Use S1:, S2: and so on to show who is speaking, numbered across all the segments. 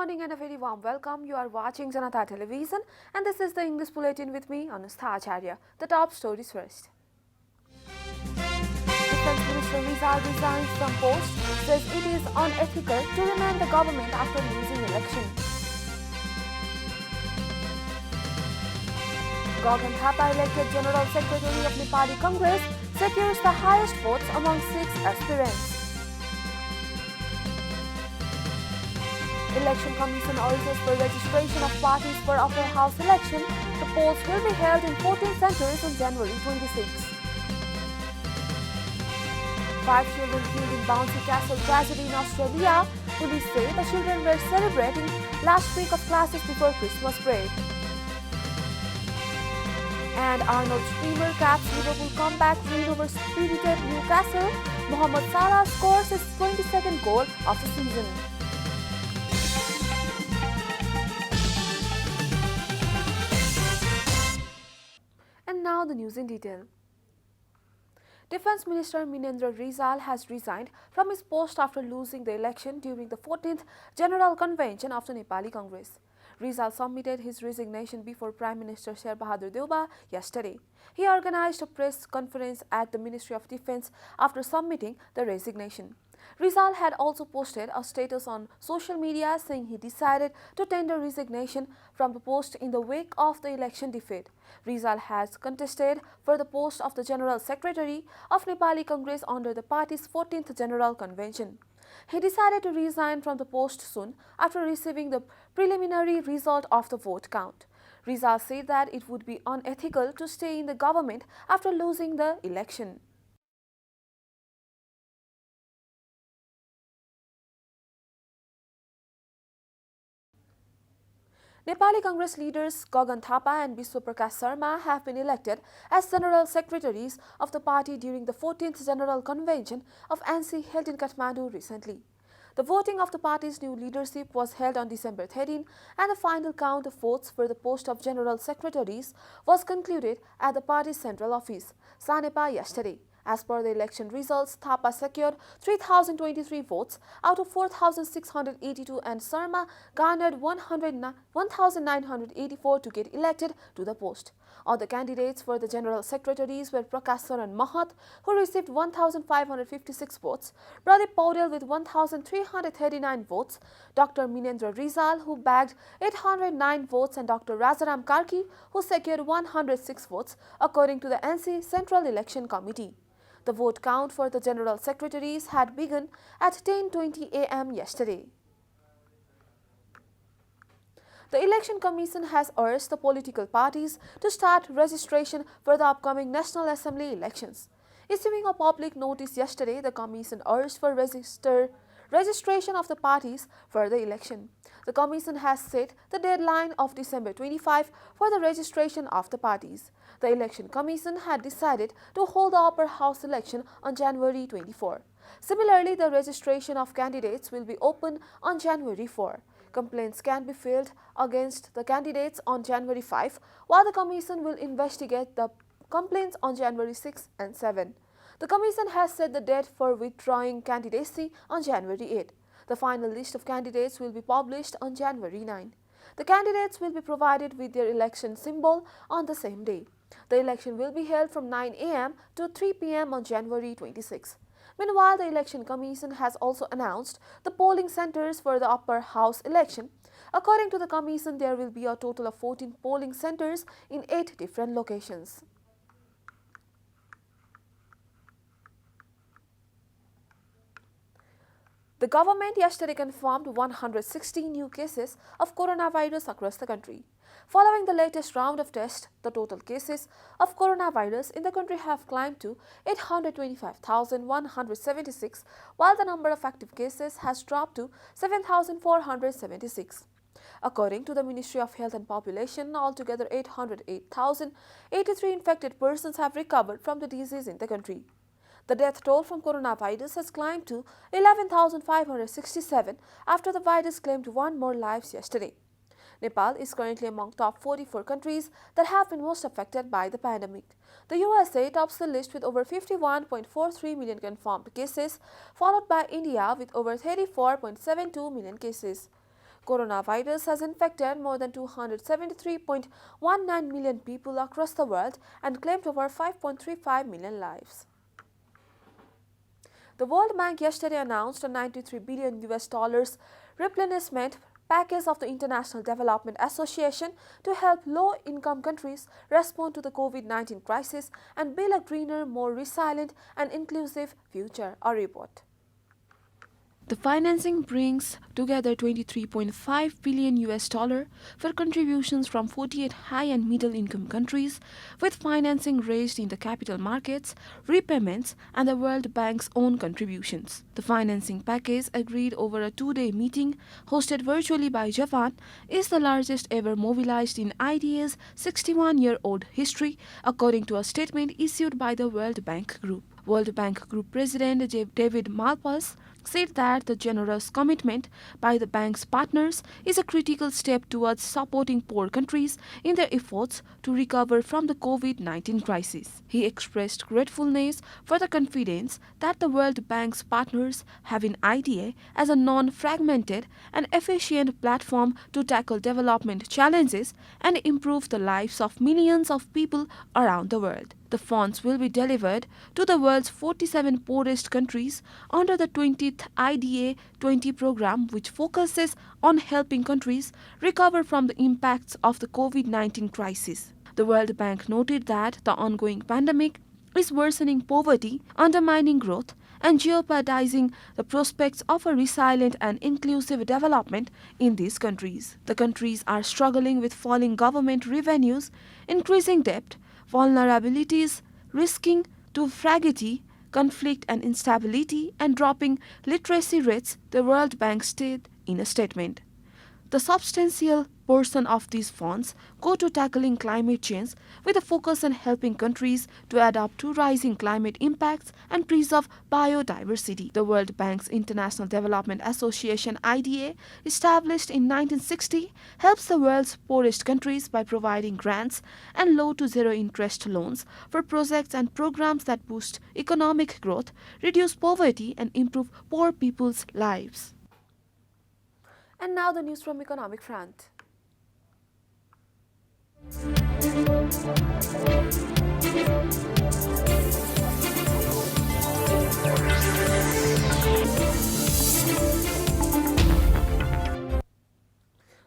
S1: morning and a very warm welcome. You are watching JanataTelevision and this is the English Bulletin with me, Anustha Acharya. The top stories first. Defense Minister Rizal resigns from post, says it is unethical to remain the government after losing election. Gagan Thapa, elected General Secretary of Nepali Congress, secures the highest votes among 6 aspirants. Election Commission urges for registration of parties for upper house election. The polls will be held in 14 centres on January 26. 5 children killed in Bouncy Castle tragedy in Australia. Police say the children were celebrating last week of classes before Christmas break. And Arnold Premier caps Liverpool comeback win over spirited Newcastle. Mohamed Salah scores his 22nd goal of the season. And now the news in detail. Defense Minister Minendra Rizal has resigned from his post after losing the election during the 14th General Convention of the Nepali Congress. Rizal submitted his resignation before Prime Minister Sher Bahadur Deuba yesterday. He organized a press conference at the Ministry of Defense after submitting the resignation. Rizal had also posted a status on social media saying he decided to tender resignation from the post in the wake of the election defeat. Rizal has contested for the post of the General Secretary of Nepali Congress under the party's 14th General Convention. He decided to resign from the post soon after receiving the preliminary result of the vote count. Rizal said that it would be unethical to stay in the government after losing the election. Nepali Congress leaders Gagan Thapa and Biswa Prakash Sharma have been elected as General Secretaries of the party during the 14th General Convention of NC held in Kathmandu recently. The voting of the party's new leadership was held on December 13 and the final count of votes for the post of General Secretaries was concluded at the party's central office, Sanepa, yesterday. As per the election results, Thapa secured 3,023 votes out of 4,682 and Sharma garnered 1,984 to get elected to the post. Other candidates for the General Secretaries were Prakash Saran Mahat, who received 1,556 votes, Pradeep Paudel with 1,339 votes, Dr. Minendra Rizal, who bagged 809 votes, and Dr. Rajaram Karki, who secured 106 votes, according to the NC Central Election Committee. The vote count for the General Secretaries had begun at 10:20 a.m. yesterday. The Election Commission has urged the political parties to start registration for the upcoming National Assembly elections. Issuing a public notice yesterday, the Commission urged for registration of the parties for the election. The Commission has set the deadline of December 25 for the registration of the parties. The Election Commission had decided to hold the upper house election on January 24. Similarly, the registration of candidates will be open on January 4. Complaints can be filed against the candidates on January 5, while the Commission will investigate the complaints on January 6 and 7. The Commission has set the date for withdrawing candidacy on January 8. The final list of candidates will be published on January 9. The candidates will be provided with their election symbol on the same day. The election will be held from 9 a.m. to 3 p.m. on January 26. Meanwhile, the Election Commission has also announced the polling centres for the upper house election. According to the Commission, there will be a total of 14 polling centres in 8 different locations. The government yesterday confirmed 160 new cases of coronavirus across the country. Following the latest round of tests, the total cases of coronavirus in the country have climbed to 825,176, while the number of active cases has dropped to 7,476. According to the Ministry of Health and Population, altogether 808,083 infected persons have recovered from the disease in the country. The death toll from coronavirus has climbed to 11,567 after the virus claimed 1 more lives yesterday. Nepal is currently among top 44 countries that have been most affected by the pandemic. The USA tops the list with over 51.43 million confirmed cases, followed by India with over 34.72 million cases. Coronavirus has infected more than 273.19 million people across the world and claimed over 5.35 million lives. The World Bank yesterday announced a 93 billion US dollars replenishment package of the International Development Association to help low-income countries respond to the COVID-19 crisis and build a greener, more resilient and inclusive future, a report. The financing brings together 23.5 billion US dollar for contributions from 48 high and middle income countries, with financing raised in the capital markets, repayments and the World Bank's own contributions. The financing package, agreed over a 2-day meeting hosted virtually by Japan, is the largest ever mobilized in IDA's 61-year-old history, according to a statement issued by the World Bank Group. World Bank Group President David Malpass said that the generous commitment by the bank's partners is a critical step towards supporting poor countries in their efforts to recover from the COVID-19 crisis. He expressed gratefulness for the confidence that the World Bank's partners have in IDA as a non-fragmented and efficient platform to tackle development challenges and improve the lives of millions of people around the world. The funds will be delivered to the world's 47 poorest countries under the 20th IDA 20 program, which focuses on helping countries recover from the impacts of the COVID-19 crisis. The World Bank noted that the ongoing pandemic is worsening poverty, undermining growth, and jeopardizing the prospects of a resilient and inclusive development in these countries. The countries are struggling with falling government revenues, increasing debt, vulnerabilities, risking to fragility, conflict and instability, and dropping literacy rates, the World Bank stated in a statement. The substantial portion of these funds go to tackling climate change with a focus on helping countries to adapt to rising climate impacts and preserve biodiversity. The World Bank's International Development Association IDA, established in 1960, helps the world's poorest countries by providing grants and low to zero interest loans for projects and programs that boost economic growth, reduce poverty and improve poor people's lives. And now the news from economic front.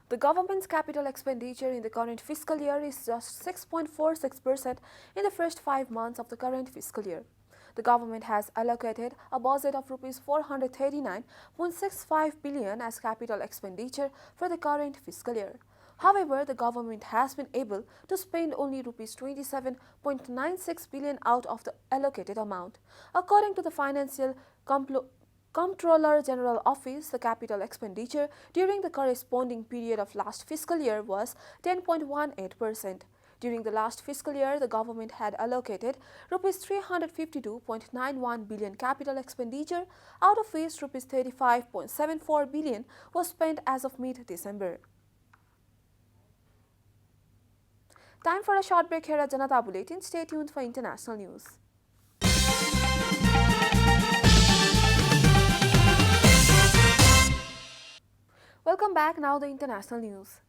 S1: The government's capital expenditure in the current fiscal year is just 6.46% in the first 5 months of the current fiscal year. The government has allocated a budget of Rs 439.65 billion as capital expenditure for the current fiscal year. However, the government has been able to spend only Rs 27.96 billion out of the allocated amount. According to the Financial Comptroller General Office, the capital expenditure during the corresponding period of last fiscal year was 10.18%. During the last fiscal year, the government had allocated Rs 352.91 billion capital expenditure, out of which Rs 35.74 billion was spent as of mid-December. Time for a short break here at Janata Bulletin. Stay tuned for international news. Welcome back. Now the international news.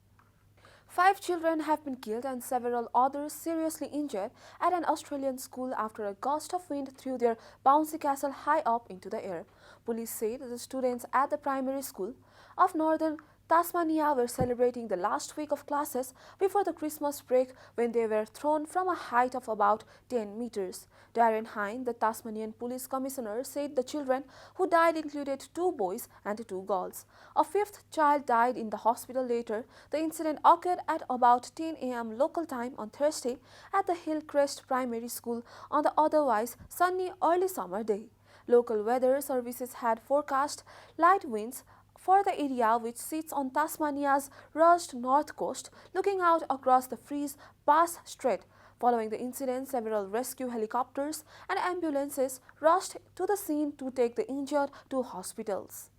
S1: 5 children have been killed and several others seriously injured at an Australian school after a gust of wind threw their bouncy castle high up into the air. Police said the students at the primary school of northern Tasmania were celebrating the last week of classes before the Christmas break when they were thrown from a height of about 10 meters. Darren Hine, the Tasmanian Police Commissioner, said the children who died included 2 boys and 2 girls. A 5th child died in the hospital later. The incident occurred at about 10 a.m. local time on Thursday at the Hillcrest Primary School on the otherwise sunny early summer day. Local weather services had forecast light winds for the area, which sits on Tasmania's rugged north coast, looking out across the Freeze Pass Strait. Following the incident, several rescue helicopters and ambulances rushed to the scene to take the injured to hospitals.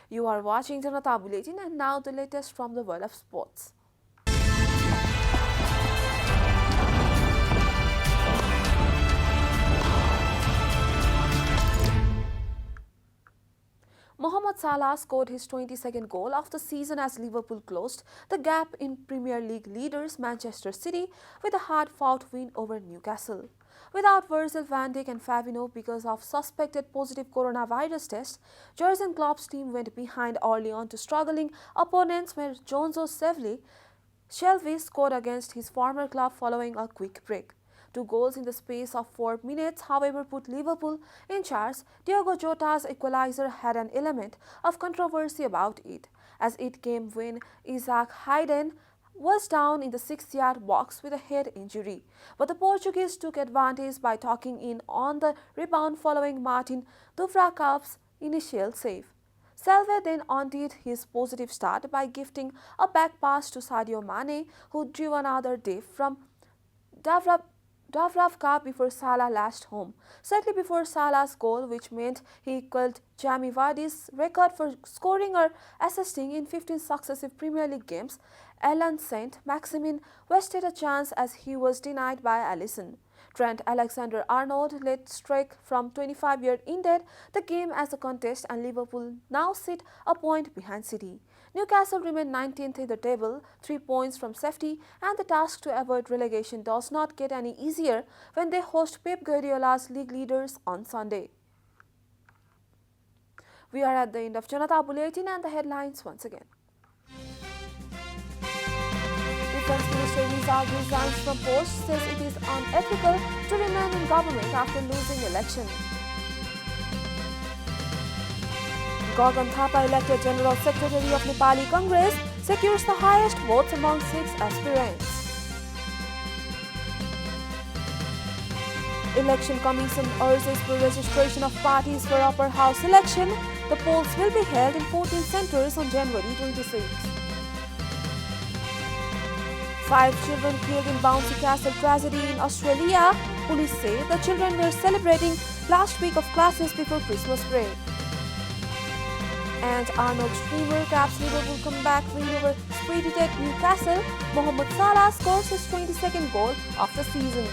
S1: You are watching Janata Bulletin, and now the latest from the world of sports. Mohammad Salah scored his 22nd goal of the season as Liverpool closed the gap in Premier League leaders Manchester City with a hard-fought win over Newcastle. Without Virgil van Dijk and Fabinho because of suspected positive coronavirus tests, Jurgen Klopp's team went behind early on to struggling opponents where Jonzo Shelvey scored against his former club following a quick break. 2 goals in the space of 4 minutes, however, put Liverpool in charge. Diogo Jota's equaliser had an element of controversy about it, as it came when Isaac Hayden was down in the 6-yard box with a head injury. But the Portuguese took advantage by tucking in on the rebound following Martin Dubravka's initial save. Salve then undid his positive start by gifting a back pass to Sadio Mane, who drew another dive from Dubravka before Salah lashed home. Slightly before Salah's goal, which meant he equalled Jamie Vardy's record for scoring or assisting in 15 successive Premier League games, Alan Saint-Maximin wasted a chance as he was denied by Alisson. Trent Alexander-Arnold led strike from 25-yard ended the game as a contest, and Liverpool now sit a point behind City. Newcastle remain 19th in the table, 3 points from safety, and the task to avoid relegation does not get any easier when they host Pep Guardiola's league leaders on Sunday. We are at the end of Janata Bulletin and the headlines once again. Defense Minister Rizal resigns from post, says it is unethical to remain in government after losing election. Gagan Thapa, elected General Secretary of Nepali Congress, secures the highest votes among 6 aspirants. Election Commission urges for registration of parties for upper house election. The polls will be held in 14 centres on January 26. 5 children killed in Bouncy Castle tragedy in Australia. Police say the children were celebrating last week of classes before Christmas break. And Arnold's dreamer caps Liverpool comeback win over spirited Newcastle. Mohamed Salah scores his 22nd goal of the season.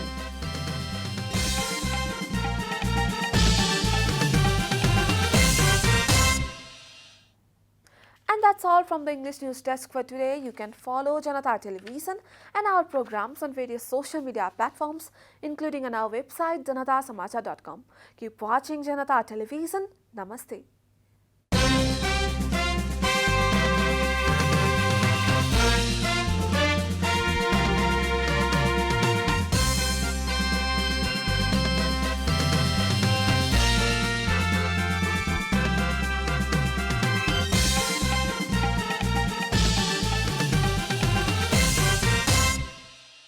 S1: And that's all from the English News Desk for today. You can follow Janata Television and our programs on various social media platforms, including on our website janatasamachar.com. Keep watching Janata Television. Namaste.